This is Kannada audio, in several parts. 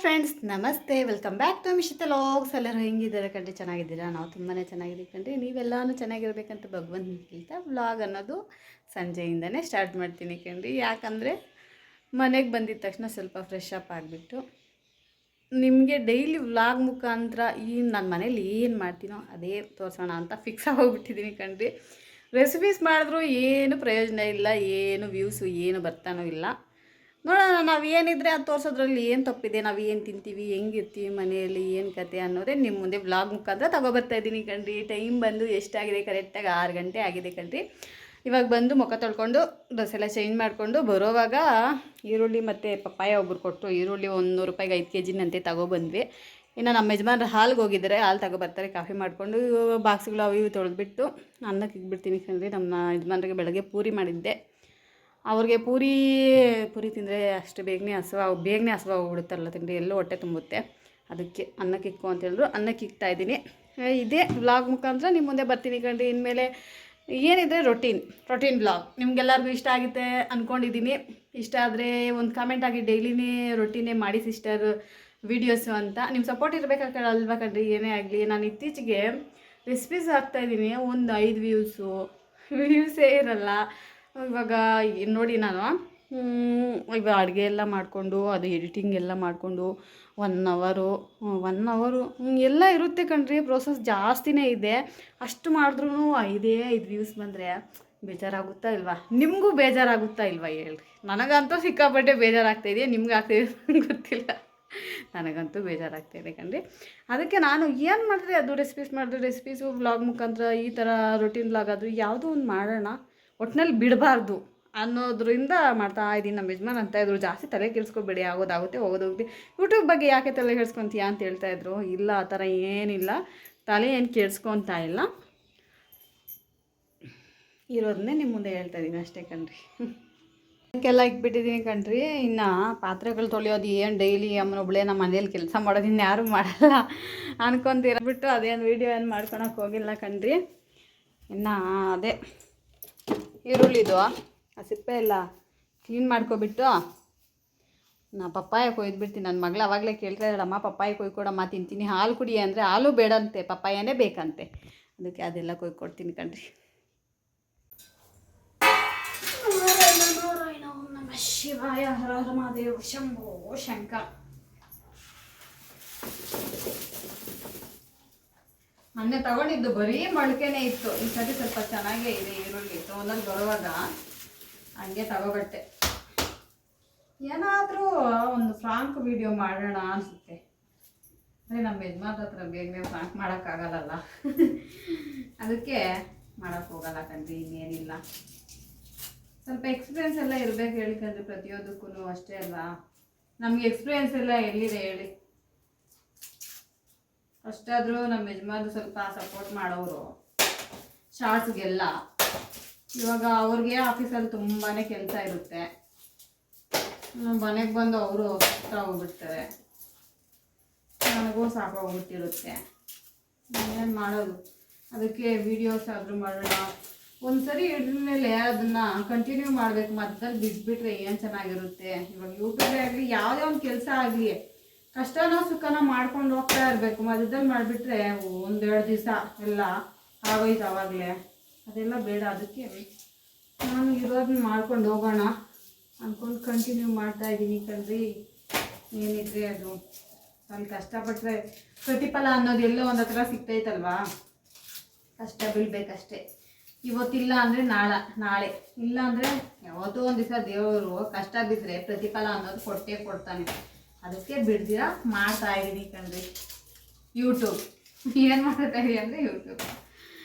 ಫ್ರೆಂಡ್ಸ್, ನಮಸ್ತೆ. Welcome back to Mishita logs. ಎಲ್ಲರೂ ಹೆಂಗಿದ್ದಾರೆ ಕಣ್ರಿ? ಚೆನ್ನಾಗಿದ್ದೀರಾ? ನಾವು ತುಂಬಾ ಚೆನ್ನಾಗಿದ್ದೀವಿ ಕಣ್ರಿ. ನೀವೆಲ್ಲನೂ ಚೆನ್ನಾಗಿರ್ಬೇಕಂತ ಭಗವಂತನ ಕೇಳ್ತಾ ವ್ಲಾಗ್ ಅನ್ನೋದು ಸಂಜೆಯಿಂದನೇ ಸ್ಟಾರ್ಟ್ ಮಾಡ್ತೀನಿ ಕಣ್ರಿ. ಯಾಕಂದರೆ ಮನೆಗೆ ಬಂದಿದ್ದ ತಕ್ಷಣ ಸ್ವಲ್ಪ ಫ್ರೆಶ್ ಅಪ್ ಆಗಿಬಿಟ್ಟು ನಿಮಗೆ ಡೈಲಿ ವ್ಲಾಗ್ ಮುಖಾಂತರ ನನ್ನ ಮನೇಲಿ ಏನು ಮಾಡ್ತೀನೋ ಅದೇ ತೋರಿಸೋಣ ಅಂತ ಫಿಕ್ಸ್ ಆಗೋಗ್ಬಿಟ್ಟಿದ್ದೀನಿ ಕಣ್ರಿ. ರೆಸಿಪೀಸ್ ಮಾಡಿದ್ರೂ ಏನು ಪ್ರಯೋಜನ ಇಲ್ಲ, ಏನು ವ್ಯೂಸು ಏನು ಬರ್ತಾನೋ ಇಲ್ಲ. ನೋಡೋಣ, ನಾವು ಏನಿದ್ರೆ ಅದು ತೋರಿಸೋದ್ರಲ್ಲಿ ಏನು ತಪ್ಪಿದೆ, ನಾವು ಏನು ತಿಂತೀವಿ, ಹೆಂಗಿರ್ತೀವಿ ಮನೆಯಲ್ಲಿ, ಏನು ಕತೆ ಅನ್ನೋದೇ ನಿಮ್ಮ ಮುಂದೆ ವ್ಲಾಗ್ ಮುಖಾಂತರ ತಗೊಬರ್ತಾಯಿದ್ದೀನಿ ಕಣ್ರಿ. ಟೈಮ್ ಬಂದು ಎಷ್ಟಾಗಿದೆ? ಕರೆಕ್ಟಾಗಿ 6 ಗಂಟೆ ಆಗಿದೆ ಕಣ್ರಿ. ಇವಾಗ ಬಂದು ಮುಖ ತೊಳ್ಕೊಂಡು ಡ್ರೆಸ್ ಎಲ್ಲ ಚೇಂಜ್ ಮಾಡಿಕೊಂಡು ಬರೋವಾಗ ಈರುಳ್ಳಿ ಮತ್ತು ಪಪ್ಪಾಯ ಒಬ್ಬರು ಕೊಟ್ಟರು. ಈರುಳ್ಳಿ 100 ರೂಪಾಯಿಗೆ 5 kg ತಗೊಬಂದ್ವಿ. ಇನ್ನು ನಮ್ಮ ಯಜಮಾನ್ರು ಹಾಲ್ಗೆ ಹೋಗಿದ್ದಾರೆ, ಹಾಲು ತಗೊಬರ್ತಾರೆ. ಕಾಫಿ ಮಾಡಿಕೊಂಡು ಬಾಕ್ಸ್ಗಳು ಅವು ಇವು ತೊಳೆದ್ಬಿಟ್ಟು ಅನ್ನಕ್ಕೆ ಇಕ್ಬಿಡ್ತೀನಿ ಕಣ್ರಿ. ನಮ್ಮ ಯಜಮಾನ್ರಿಗೆ ಬೆಳಗ್ಗೆ ಪೂರಿ ಮಾಡಿದ್ದೆ. ಅವ್ರಿಗೆ ಪೂರಿ ತಿಂದರೆ ಅಷ್ಟು ಬೇಗನೆ ಹಸುವಾಗ್ಬಿಡುತ್ತಲ್ಲ ತಿಂದರೆ, ಎಲ್ಲೋ ಹೊಟ್ಟೆ ತುಂಬುತ್ತೆ. ಅದಕ್ಕೆ ಅನ್ನಕ್ಕೆ ಇಕ್ಕು ಅಂತ ಹೇಳಿದ್ರು, ಅನ್ನಕ್ಕೆ ಇಕ್ತಾಯಿದ್ದೀನಿ. ಇದೇ ವ್ಲಾಗ್ ಮುಖಾಂತರ ನಿಮ್ಮ ಮುಂದೆ ಬರ್ತೀನಿ ಕಣ್ರಿ. ಇನ್ಮೇಲೆ ಏನಿದೆ ರೊಟೀನ್ ವ್ಲಾಗ್ ನಿಮ್ಗೆಲ್ಲರಿಗೂ ಇಷ್ಟ ಆಗುತ್ತೆ ಅಂದ್ಕೊಂಡಿದ್ದೀನಿ. ಇಷ್ಟ ಆದರೆ ಒಂದು ಕಾಮೆಂಟ್ ಆಗಿ, ಡೈಲಿನೇ ರೊಟೀನೇ ಮಾಡಿ ಸಿಸ್ಟರ್ ವೀಡಿಯೋಸು ಅಂತ. ನಿಮ್ಮ ಸಪೋರ್ಟ್ ಇರಬೇಕಾಗಲ್ವಾ ಕಣ್ರಿ? ಏನೇ ಆಗಲಿ. ನಾನು ಇತ್ತೀಚೆಗೆ ರೆಸಿಪೀಸ್ ಹಾಕ್ತಾಯಿದ್ದೀನಿ, ಒಂದು 5 ವ್ಯೂಸೇ ಇರಲ್ಲ. ಇವಾಗ ನೋಡಿ, ನಾನು ಇವಾಗ ಅಡುಗೆ ಎಲ್ಲ ಮಾಡಿಕೊಂಡು ಅದು ಎಡಿಟಿಂಗ್ ಎಲ್ಲ ಮಾಡಿಕೊಂಡು 1 ಅವರು ಎಲ್ಲ ಇರುತ್ತೆ ಕಣ್ರಿ. ಪ್ರೋಸೆಸ್ ಜಾಸ್ತಿನೇ ಇದೆ. ಅಷ್ಟು ಮಾಡಿದ್ರೂ 5 ವ್ಯೂಸ್ ಬಂದರೆ ಬೇಜಾರಾಗುತ್ತಾ ಇಲ್ವಾ? ನಿಮಗೂ ಬೇಜಾರಾಗುತ್ತಾ ಇಲ್ವಾ ಹೇಳ್ರಿ? ನನಗಂತೂ ಸಿಕ್ಕಾಪಟ್ಟೆ ಬೇಜಾರಾಗ್ತಾಯಿದೆ. ನಿಮ್ಗೆ ಆಗ್ತಾಯಿದೆ ಗೊತ್ತಿಲ್ಲ, ನನಗಂತೂ ಬೇಜಾರಾಗ್ತಾಯಿದೆ ಕಣ್ರಿ. ಅದಕ್ಕೆ ನಾನು ಏನು ಮಾಡಿದ್ರೆ ಅದು ರೆಸಿಪೀಸು ವ್ಲಾಗ್ ಮುಖಾಂತರ ಈ ಥರ ರೊಟೀನ್ ವ್ಲಾಗ್ ಆದರೂ ಯಾವುದೋ ಒಂದು ಮಾಡೋಣ, ಒಟ್ಟಿನಲ್ಲಿ ಬಿಡಬಾರ್ದು ಅನ್ನೋದ್ರಿಂದ ಮಾಡ್ತಾಯಿದ್ದೀನಿ. ನಮ್ಮ ಯಜಮಾನ್ ಅಂತಾಯಿದ್ರು, ಜಾಸ್ತಿ ತಲೆ ಕೆಡಿಸ್ಕೊಬೇಡಿ, ಹೋಗೋದು ಹೋಗ್ತಿ, ಯೂಟ್ಯೂಬ್ ಬಗ್ಗೆ ಯಾಕೆ ತಲೆ ಕೆಡಿಸ್ಕೊತೀಯಾ ಅಂತ ಹೇಳ್ತಾಯಿದ್ರು. ಇಲ್ಲ, ಆ ಥರ ಏನಿಲ್ಲ, ತಲೆ ಏನು ಕೆಡಿಸ್ಕೊತಾ ಇಲ್ಲ, ಇರೋದನ್ನೇ ನಿಮ್ಮ ಮುಂದೆ ಹೇಳ್ತಾಯಿದ್ದೀನಿ ಅಷ್ಟೇ ಕಣ್ರಿ. ಅದಕ್ಕೆಲ್ಲ ಇಕ್ಬಿಟ್ಟಿದ್ದೀನಿ ಕಣ್ರಿ. ಇನ್ನು ಪಾತ್ರೆಗಳು ತೊಳೆಯೋದು ಏನು ಡೈಲಿ ಅಮ್ಮನೊಬ್ಬಳೇ ನಮ್ಮ ಮನೇಲಿ ಕೆಲಸ ಮಾಡೋದು, ಇನ್ಯಾರೂ ಮಾಡಲ್ಲ ಅನ್ಕೊಂತಿರಬಿಟ್ಟು ಅದೇನು ವೀಡಿಯೋ ಏನು ಮಾಡ್ಕೊಳಕ್ಕೆ ಹೋಗಿಲ್ಲ ಕಣ್ರಿ. ಇನ್ನು ಅದೇ ಈರುಳ್ಳಿದು ಆ ಸಿಪ್ಪೆ ಎಲ್ಲ ಕ್ಲೀನ್ ಮಾಡ್ಕೊಬಿಟ್ಟು ನಾ ಪಪ್ಪಾಯ ಕೊಯ್ದುಬಿಡ್ತೀನಿ. ನನ್ನ ಮಗಳು ಆವಾಗಲೇ ಕೇಳ್ತಾ ಇದ್ದಾಳಮ್ಮ, ಪಪ್ಪಾಯ ಕೊಯ್ಕೊಡಮ್ಮ, ತಿಂತೀನಿ. ಹಾಲು ಕುಡಿ ಅಂದರೆ ಹಾಲು ಬೇಡಂತೆ, ಪಪ್ಪಾಯನೇ ಬೇಕಂತೆ. ಅದಕ್ಕೆ ಅದೆಲ್ಲ ಕೊಯ್ಕೊಡ್ತೀನಿ ಕಣ್ರಿ. ನಮಃ ಶಿವಾಯ, ಹರ ಹರ ಮಹಾದೇವ, ಶಂಭೋ ಶಂಕರ. ಮೊನ್ನೆ ತಗೊಂಡಿದ್ದು ಬರೀ ಮೊಳಕೆನೇ ಇತ್ತು. ಈ ಸರಿ ಸ್ವಲ್ಪ ಚೆನ್ನಾಗೇ ಇದೆ ಈರುಳ್ಳಿ. ಟೌನಲ್ಲಿ ಬರುವಾಗ ಹಂಗೆ ತಗೋಬಟ್ಟೆ. ಏನಾದರೂ ಒಂದು ಫ್ರಾಂಕ್ ವಿಡಿಯೋ ಮಾಡೋಣ ಅನಿಸುತ್ತೆ. ಅಂದರೆ ನಮ್ಮ ಯಜಮಾನ್ರ ಹತ್ರ ಬೇಗನೆ ಫ್ರಾಂಕ್ ಮಾಡೋಕ್ಕಾಗಲ್ಲ, ಅದಕ್ಕೆ ಮಾಡೋಕ್ಕೆ ಹೋಗಲ್ಲ ಕಣ್ರಿ. ಇನ್ನೇನಿಲ್ಲ, ಸ್ವಲ್ಪ ಎಕ್ಸ್ಪೀರಿಯೆನ್ಸ್ ಎಲ್ಲ ಇರಬೇಕು ಹೇಳಿ ಕಣ್ರಿ. ಪ್ರತಿಯೊಂದಕ್ಕೂ ಅಷ್ಟೇ ಅಲ್ಲ, ನಮಗೆ ಎಕ್ಸ್ಪೀರಿಯೆನ್ಸ್ ಎಲ್ಲ ಎಲ್ಲಿದೆ ಹೇಳಿ? ಅಷ್ಟಾದರೂ ನಮ್ಮ ಯಜಮಾನ್ರು ಸ್ವಲ್ಪ ಸಪೋರ್ಟ್ ಮಾಡೋರು ಶಾರ್ಟ್ಸ್ಗೆಲ್ಲ. ಇವಾಗ ಅವ್ರಿಗೆ ಆಫೀಸಲ್ಲಿ ತುಂಬಾ ಕೆಲಸ ಇರುತ್ತೆ, ಮನೆಗೆ ಬಂದು ಅವರು ಹೋಗ್ಬಿಡ್ತಾರೆ, ನನಗೂ ಸಾಕೋಗ್ಬಿಟ್ಟಿರುತ್ತೆ. ಏನು ಮಾಡೋದು? ಅದಕ್ಕೆ ವೀಡಿಯೋಸ್ ಆದರೂ ಮಾಡೋಣ. ಒಂದು ಸರಿ ಹಿಡಿದ್ಮೇಲೆ ಅದನ್ನು ಕಂಟಿನ್ಯೂ ಮಾಡಬೇಕು, ಮಧ್ಯದಲ್ಲಿ ಬಿಟ್ಬಿಟ್ರೆ ಏನು ಚೆನ್ನಾಗಿರುತ್ತೆ? ಇವಾಗ ಯೂಟ್ಯೂಬೇ ಆಗಲಿ, ಯಾವುದೇ ಒಂದು ಕೆಲಸ ಆಗಲಿ, ಕಷ್ಟನೋ ಸುಖನೋ ಮಾಡ್ಕೊಂಡು ಹೋಗ್ತಾ ಇರಬೇಕು. ಮಧ್ಯದಲ್ಲಿ ಮಾಡಿಬಿಟ್ರೆ 1-2 ದಿವಸ ಎಲ್ಲ ಆಗೋಯ್ತು ಆವಾಗಲೇ. ಅದೆಲ್ಲ ಬೇಡ. ಅದಕ್ಕೆ ನಾನು ಇರೋದನ್ನ ಮಾಡ್ಕೊಂಡು ಹೋಗೋಣ ಅಂದ್ಕೊಂಡು ಕಂಟಿನ್ಯೂ ಮಾಡ್ತಾಯಿದ್ದೀನಿ ಕಣ್ರಿ. ಏನಿದ್ರೆ ಅದು ಸ್ವಲ್ಪ ಕಷ್ಟಪಟ್ಟರೆ ಪ್ರತಿಫಲ ಅನ್ನೋದು ಎಲ್ಲೋ ಒಂದು ಹತ್ರ ಸಿಗ್ತೈತಲ್ವಾ? ಕಷ್ಟ ಬೀಳ್ಬೇಕಷ್ಟೇ. ಇವತ್ತಿಲ್ಲ ಅಂದರೆ ನಾಳೆ ಇಲ್ಲ ಅಂದರೆ ಯಾವತ್ತೋ ಒಂದು ದಿವಸ ದೇವರು ಕಷ್ಟ ಬಿದ್ದರೆ ಪ್ರತಿಫಲ ಅನ್ನೋದು ಕೊಟ್ಟೇ ಕೊಡ್ತಾನೆ. ಅದಕ್ಕೆ ಬಿಡ್ದಿರ ಮಾಡ್ತಾಯಿದ್ದೀನಿ ಕಣ್ರಿ. ಯೂಟ್ಯೂಬ್ ಏನು ಮಾಡ್ತಾಯಿದ್ದೀನಿ ಅಂದರೆ ಯೂಟ್ಯೂಬ್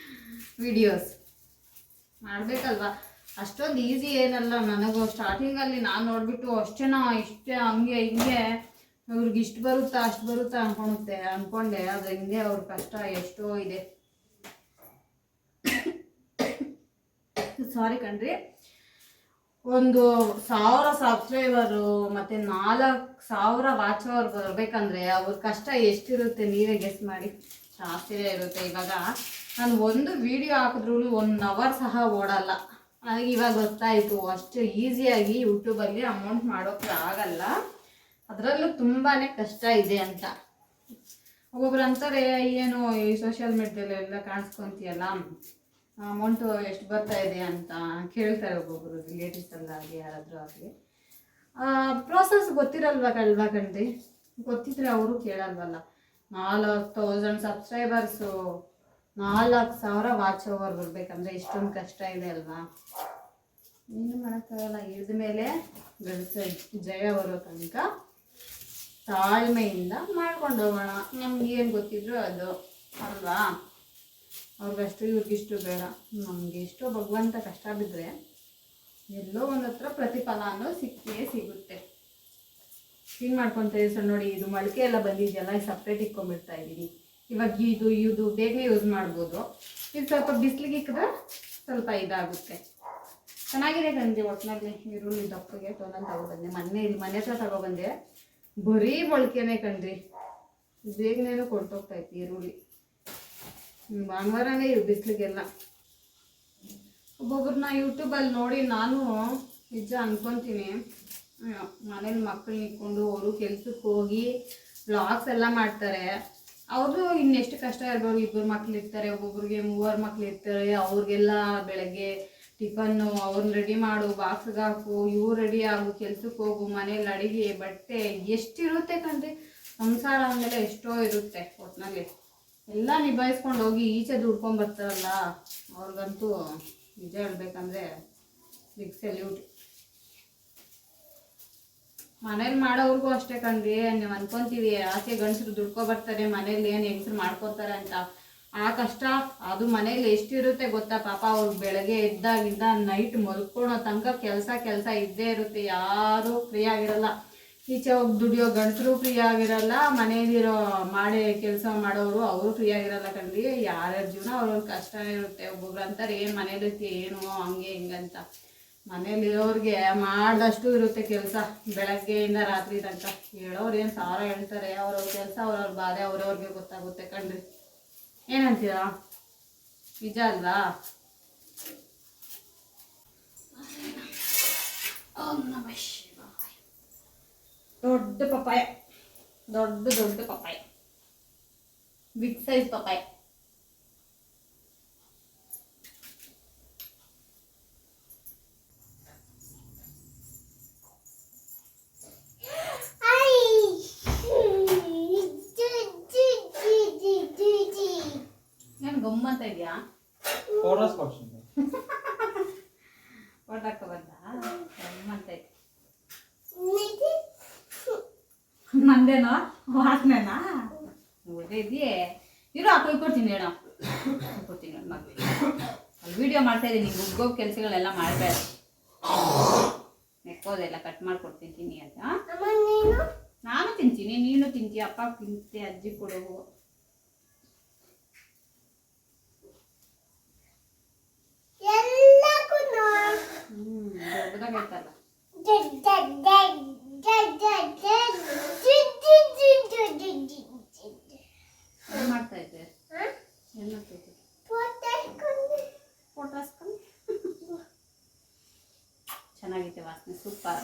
ವಿಡಿಯೋಸ್ ಮಾಡಬೇಕಲ್ವ? ಅಷ್ಟೊಂದು ಈಸಿ ಏನಲ್ಲ. ನನಗೂ ಸ್ಟಾರ್ಟಿಂಗಲ್ಲಿ ನಾನು ನೋಡಿಬಿಟ್ಟು ಅಷ್ಟೇನಾ ಇಷ್ಟೇ ಹಂಗೆ ಹಿಂಗೆ ಇವ್ರಿಗೆ ಇಷ್ಟು ಬರುತ್ತಾ ಅಷ್ಟು ಬರುತ್ತಾ ಅಂದ್ಕೊಂಡೆ. ಅದು ಹಿಂಗೆ ಅವ್ರ ಕಷ್ಟ ಎಷ್ಟೋ ಇದೆ. ಸಾರಿ ಕಣ್ರಿ. 1,000 ಸಬ್ಸ್ಕ್ರೈಬರು ಮತ್ತು 4,000 ವಾಚ್ ಅವರ್ ಬರಬೇಕಂದ್ರೆ ಅವ್ರ ಕಷ್ಟ ಎಷ್ಟಿರುತ್ತೆ ನೀವೇ ಗೆಸ್ ಮಾಡಿ. ಜಾಸ್ತಿನೇ ಇರುತ್ತೆ. ಇವಾಗ ನಾನು ಒಂದು ವಿಡಿಯೋ ಹಾಕಿದ್ರೂ 1 ಅವರ್ ಸಹ ಓಡಲ್ಲ. ನನಗೆ ಇವಾಗ ಗೊತ್ತಾಯಿತು, ಅಷ್ಟು ಈಸಿಯಾಗಿ ಯೂಟ್ಯೂಬಲ್ಲಿ ಅಮೌಂಟ್ ಮಾಡೋಕ್ಕೆ ಆಗಲ್ಲ. ಅದರಲ್ಲೂ ತುಂಬಾ ಕಷ್ಟ ಇದೆ ಅಂತ. ಒಬ್ಬೊಬ್ರು ಅಂತಾರೆ, ಏನು ಈ ಸೋಷಿಯಲ್ ಮೀಡಿಯಾದಲ್ಲೆಲ್ಲ ಕಾಣಿಸ್ಕೊಂತೀಯಲ್ಲ, ಅಮೌಂಟು ಎಷ್ಟು ಬರ್ತಾ ಇದೆ ಅಂತ ಕೇಳ್ತಾರೆ ಒಬ್ಬೊಬ್ರು, ರಿಲೇಟಿವ್ಸ್ ಎಲ್ಲ ಆಗಲಿ ಯಾರಾದರೂ ಆಗಲಿ. ಪ್ರೋಸೆಸ್ ಗೊತ್ತಿರಲ್ವಾ ಕಣ್ರಿ, ಗೊತ್ತಿದ್ರೆ ಅವರು ಕೇಳಲ್ವಲ್ಲ. 4000 ಸಬ್ಸ್ಕ್ರೈಬರ್ಸು, 4000 ವಾಚ್ ಓವರ್ ಬರ್ಬೇಕಂದ್ರೆ ಇಷ್ಟೊಂದು ಕಷ್ಟ ಇದೆ ಅಲ್ವಾ. ಏನು ಮಾಡೋಕ್ಕಾಗಲ್ಲ. ಇಳಿದ ಮೇಲೆ ಜಯ ಬರೋ ತನಕ ತಾಳ್ಮೆಯಿಂದ ಮಾಡ್ಕೊಂಡು ಹೋಗೋಣ. ನಮ್ಗೆ ಏನು ಗೊತ್ತಿದ್ರು ಅದು ಅಲ್ವಾ. ಅವ್ರಿಗಷ್ಟು ಇವ್ರಿಗಿಷ್ಟು ಬೇಡ, ನಮಗೆ ಎಷ್ಟೋ ಭಗವಂತ ಕಷ್ಟ ಬಿದ್ದರೆ ಎಲ್ಲೋ ಒಂದು ಹತ್ರ ಪ್ರತಿಫಲ ಅನ್ನೋದು ಸಿಕ್ಕೇ ಸಿಗುತ್ತೆ. ಹಿಂಗೆ ಮಾಡ್ಕೊತಾ ಇದ್ದೀವಿ ಸರ್. ನೋಡಿ, ಇದು ಮೊಳಕೆ ಎಲ್ಲ ಬಂದಿದೆಯಲ್ಲ, ಸಪ್ರೇಟ್ ಇಟ್ಕೊಂಡ್ಬಿಡ್ತಾ ಇದ್ದೀನಿ. ಇವಾಗ ಇದು ಬೇಗನೆ ಯೂಸ್ ಮಾಡ್ಬೋದು. ಇದು ಸ್ವಲ್ಪ ಬಿಸಿಲಿಗೆ ಇಕ್ಕಿದ್ರೆ ಸ್ವಲ್ಪ ಇದಾಗುತ್ತೆ. ಚೆನ್ನಾಗಿದೆ ಕಣ್ರಿ. ಒಟ್ಟಿನಲ್ಲಿ ಈರುಳ್ಳಿ ದಪ್ಪಗೆ ತೊಗೊಂಡು ತಗೊಬಂದೆ. ಮನೆ ಹತ್ರ ತಗೊಬಂದೆ. ಬರೀ ಮೊಳಕೆನೇ ಕಣ್ರಿ. ಬೇಗನೇನು ಕೊಟ್ಟೋಗ್ತಾಯಿತ್ತು ಈರುಳ್ಳಿ. ಭಾನುವಾರನೇ ಇವು ಬಿಸಿಲಿಗೆಲ್ಲ. ಒಬ್ಬೊಬ್ರನ್ನ ಯೂಟ್ಯೂಬಲ್ಲಿ ನೋಡಿ ನಾನು ನಿಜ ಅನ್ಕೊತೀನಿ, ಮನೇಲಿ ಮಕ್ಕಳನ್ನ ಇಟ್ಕೊಂಡು ಅವರು ಕೆಲ್ಸಕ್ಕೆ ಹೋಗಿ ವ್ಲಾಗ್ಸ್ ಎಲ್ಲ ಮಾಡ್ತಾರೆ. ಅವರು ಇನ್ನೆಷ್ಟು ಕಷ್ಟ ಇರ್ಬೋದು. 2 ಮಕ್ಳು ಇರ್ತಾರೆ, ಒಬ್ಬೊಬ್ರಿಗೆ 3 ಮಕ್ಳು ಇರ್ತಾರೆ. ಅವ್ರಿಗೆಲ್ಲ ಬೆಳಗ್ಗೆ ಟಿಫನ್ನು, ಅವ್ರನ್ನ ರೆಡಿ ಮಾಡು, ಬಾಕ್ಸ್ಗೆ ಹಾಕು, ಇವು ರೆಡಿ ಆಗು, ಕೆಲ್ಸಕ್ಕೆ ಹೋಗು, ಮನೇಲಿ ಅಡುಗೆ, ಬಟ್ಟೆ, ಎಷ್ಟಿರುತ್ತೆ ಕಣ್ರಿ. ಸಂಸಾರ ಅಂದಮೇಲೆ ಎಷ್ಟೋ ಇರುತ್ತೆ. ಒಟ್ಟಿನಲ್ಲಿ ಎಲ್ಲ ನಿಭಾಯಿಸ್ಕೊಂಡು ಹೋಗಿ ಈಚೆ ದುಡ್ಕೊಂಬರ್ತಾರಲ್ಲ, ಅವ್ರಿಗಂತೂ ನಿಜ ಹೇಳ್ಬೇಕಂದ್ರೆ ಬಿಗ್ ಸೆಲ್ಯೂಟ್. ಮನೇಲಿ ಮಾಡೋವ್ರಿಗೂ ಅಷ್ಟೇ ಕಣ್ರಿ. ನೀವು ಅನ್ಕೊಂತೀವಿ ಆಚೆ ಗಂಡಸರು ದುಡ್ಕೊಬರ್ತಾರೆ, ಮನೇಲಿ ಏನು ಹೆಂಗಸರು ಮಾಡ್ಕೊತಾರೆ ಅಂತ. ಆ ಕಷ್ಟ ಅದು ಮನೇಲಿ ಎಷ್ಟಿರುತ್ತೆ ಗೊತ್ತಾ. ಪಾಪ ಅವ್ರಿಗೆ ಬೆಳಗ್ಗೆ ಎದ್ದಾಗಿಂದ ನೈಟ್ ಮಲ್ಕೊಳ್ಳೋ ತನಕ ಕೆಲಸ ಇದ್ದೇ ಇರುತ್ತೆ. ಯಾರೂ ಫ್ರೀ ಆಗಿರಲ್ಲ. ಈಚೆ ಹೋಗಿ ದುಡಿಯೋ ಗಂಡಸರು ಫ್ರೀ ಆಗಿರಲ್ಲ, ಮನೇಲಿರೋ ಕೆಲಸ ಮಾಡೋರು ಅವರು ಫ್ರೀ ಆಗಿರಲ್ಲ ಕಣ್ರಿ. ಯಾರ್ಯಾರ ಜೀವನ ಅವ್ರವ್ರ ಕಷ್ಟ ಇರುತ್ತೆ. ಒಬ್ಬೊಬ್ರು ಅಂತಾರೆ, ಏನು ಮನೇಲಿರ್ತೀಯ ಏನು ಹಂಗೆ ಹಿಂಗಂತ. ಮನೇಲಿರೋರಿಗೆ ಮಾಡಿದಷ್ಟು ಇರುತ್ತೆ ಕೆಲಸ, ಬೆಳಗ್ಗೆಯಿಂದ ರಾತ್ರಿ ತನಕ. ಹೇಳೋರು ಏನು ಸಾವಿರ ಹೇಳ್ತಾರೆ, ಅವ್ರವ್ರ ಕೆಲಸ ಅವ್ರವ್ರ ಬಾಧೆ ಅವ್ರವ್ರಿಗೆ ಗೊತ್ತಾಗುತ್ತೆ ಕಣ್ರಿ. ಏನಂತೀರಾ? ನಿಜ ಅಲ್ವಾ? ದೊಡ್ಡ ಪಪ್ಪಾಯ, ದೊಡ್ಡ ಪಪ್ಪಾಯ, ಬಿಗ್ ಸೈಜ್ ಪಪ್ಪಾಯ. ಏನು ಗಮ್ಮಂತ ಇದೆಯಾ? ಓಟಾಕ ಬಂದ ಗಮ್ಮಂತ ಇದೆ. ಮಂದೇನೋ ವಾಸನೆನಾ ಒಳ್ಳೆ ಇದೆಯೇ. ಇರೋ ಕೊಯ್ಕೊಡ್ತೀನಿ ಹೇಳೋ, ಕೊಡ್ತೀನಿ ಹೇಳಿ ಮಗ. ಅಲ್ಲಿ ವೀಡಿಯೋ ಮಾಡ್ತಾ ಇದ್ದೀನಿ. ಗುಗ್ಗೋ ಕೆಲಸಗಳೆಲ್ಲ ಮಾಡಬೇಡ, ನೆಕ್ಕೋದೆಲ್ಲ ಕಟ್ ಮಾಡ್ಕೊಡ್ತೀನಿ ತಿನ್ನಿ ಅಂತ. ನಾನು ತಿಂತೀನಿ, ನೀನು ತಿಂತೀಯ, ಅಪ್ಪ ತಿಂತೆ, ಅಜ್ಜಿ ಕೊಡು. ದೊಡ್ಡದಾಗೈತಲ್ಲ. ಏನು ಮಾಡ್ತಾ ಇದ್ದೆ? ಏನು ಮಾಡ್ತಾ ಇದ್ದೆ? ಫೋಟೋ ಹಾಸ್ಕೊಂಡು ಚೆನ್ನಾಗೈತೆ ವಾಸನೆ, ಸೂಪರ್.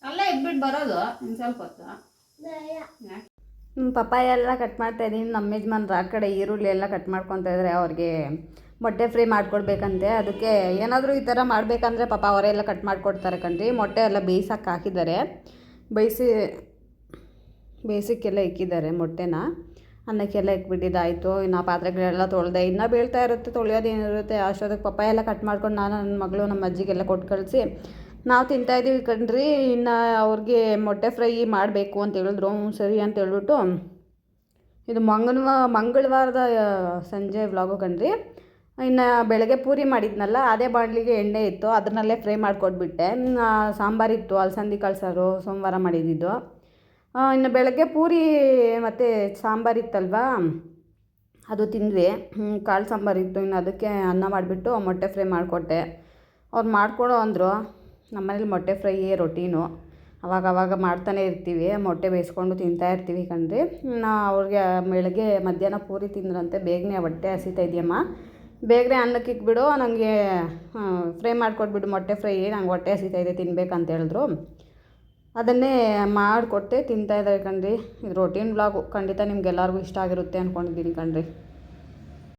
ಅಲ್ಲ ಇದ್ಬಿಟ್ಟು ಬರೋದು ಇನ್ನು ಸ್ವಲ್ಪ ಹೊತ್ತು. ಪಪ್ಪಾಯ ಎಲ್ಲ ಕಟ್ ಮಾಡ್ತಾ ಇದ್ದೀನಿ. ನಮ್ಮ ಯಜಮಾನ್ರು ಆ ಕಡೆ ಈರುಳ್ಳಿ ಎಲ್ಲ ಕಟ್ ಮಾಡ್ಕೊತಾ ಇದ್ದಾರೆ. ಅವ್ರಿಗೆ ಮೊಟ್ಟೆ ಫ್ರೈ ಮಾಡಿಕೊಡ್ಬೇಕಂತೆ. ಅದಕ್ಕೆ ಏನಾದರೂ ಈ ಥರ ಮಾಡಬೇಕಂದ್ರೆ ಪಾಪ ಅವರೆಲ್ಲ ಕಟ್ ಮಾಡಿಕೊಡ್ತಾರೆ ಕಣ್ರಿ. ಮೊಟ್ಟೆ ಎಲ್ಲ ಬೇಯಿಸೋಕೆ ಹಾಕಿದ್ದಾರೆ. ಬೇಯಿಸೋಕ್ಕೆಲ್ಲ ಇಕ್ಕಿದ್ದಾರೆ ಮೊಟ್ಟೆನ. ಅನ್ನಕ್ಕೆಲ್ಲ ಇಕ್ಬಿಟ್ಟಿದ್ದಾಯಿತು. ಇನ್ನು ಪಾತ್ರೆಗಳೆಲ್ಲ ತೊಳೆದೆ, ಇನ್ನೂ ಬೀಳ್ತಾ ಇರುತ್ತೆ, ತೊಳೆಯೋದೇನಿರುತ್ತೆ. ಅಷ್ಟೊತ್ತಿಗೆ ಪಪ್ಪಾಯ ಎಲ್ಲ ಕಟ್ ಮಾಡ್ಕೊಂಡು ನಾನು ನನ್ನ ಮಗಳು ನಮ್ಮ ಅಜ್ಜಿಗೆಲ್ಲ ಕೊಟ್ಟು ಕಳಿಸಿ ನಾವು ತಿಂತಾಯಿದ್ದೀವಿ ಕಣ್ರಿ. ಇನ್ನು ಅವ್ರಿಗೆ ಮೊಟ್ಟೆ ಫ್ರೈ ಮಾಡಬೇಕು ಅಂತ ಹೇಳಿದ್ರು. ಸರಿ ಅಂತ ಹೇಳ್ಬಿಟ್ಟು ಇದು ಮಂಗಳವಾರದ ಸಂಜೆ ವ್ಲಾಗು ಕಣ್ರಿ. ಇನ್ನು ಬೆಳಗ್ಗೆ ಪೂರಿ ಮಾಡಿದ್ನಲ್ಲ, ಅದೇ ಬಾಣಲಿಗೆ ಎಣ್ಣೆ ಇತ್ತು, ಅದನ್ನಲ್ಲೇ ಫ್ರೈ ಮಾಡಿಕೊಟ್ಬಿಟ್ಟೆ. ಸಾಂಬಾರಿತ್ತು, ಅಲಸಂದಿ ಕಾಳು ಸಾರು ಸೋಮವಾರ ಮಾಡಿದ್ದಿದ್ದು. ಇನ್ನು ಬೆಳಗ್ಗೆ ಪೂರಿ ಮತ್ತು ಸಾಂಬಾರಿತ್ತಲ್ವ, ಅದು ತಿಂದ್ವಿ. ಕಾಳು ಸಾಂಬಾರಿತ್ತು. ಇನ್ನು ಅದಕ್ಕೆ ಅನ್ನ ಮಾಡಿಬಿಟ್ಟು ಮೊಟ್ಟೆ ಫ್ರೈ ಮಾಡಿಕೊಟ್ಟೆ. ಅವ್ರು ಮಾಡಿಕೊಡು ಅಂದರು. ನಮ್ಮನೇಲಿ ಮೊಟ್ಟೆ ಫ್ರೈಯೇ ರೊಟೀನು. ಅವಾಗವಾಗ ಮಾಡ್ತಾನೆ ಇರ್ತೀವಿ. ಮೊಟ್ಟೆ ಬೇಯಿಸ್ಕೊಂಡು ತಿಂತಾಯಿರ್ತೀವಿ ಕಣ್ರಿ. ಅವ್ರಿಗೆ ಬೆಳಗ್ಗೆ ಮಧ್ಯಾಹ್ನ ಪೂರಿ ತಿಂದ್ರಂತೆ. ಬೇಗನೆ ಹೊಟ್ಟೆ ಹಸಿತಾ ಇದೆಯಮ್ಮ, ಬೇಗನೆ ಅನ್ನಕ್ಕೆ ಇಕ್ಬಿಡು, ನನಗೆ ಫ್ರೈ ಮಾಡಿಕೊಟ್ಬಿಡು ಮೊಟ್ಟೆ ಫ್ರೈ, ನಂಗೆ ಹೊಟ್ಟೆ ಹಸಿತಾ ಇದೆ ತಿನ್ಬೇಕಂತ ಹೇಳಿದ್ರು. ಅದನ್ನೇ ಮಾಡಿಕೊಟ್ಟೆ ತಿಂತಾಯಿದ್ದಾರೆ ಕಣ್ರಿ. ಇದು ರೊಟೀನ್ ವ್ಲಾಗು ಖಂಡಿತ ನಿಮ್ಗೆಲ್ಲರಿಗೂ ಇಷ್ಟ ಆಗಿರುತ್ತೆ ಅಂದ್ಕೊಂಡಿದ್ದೀನಿ ಕಣ್ರಿ.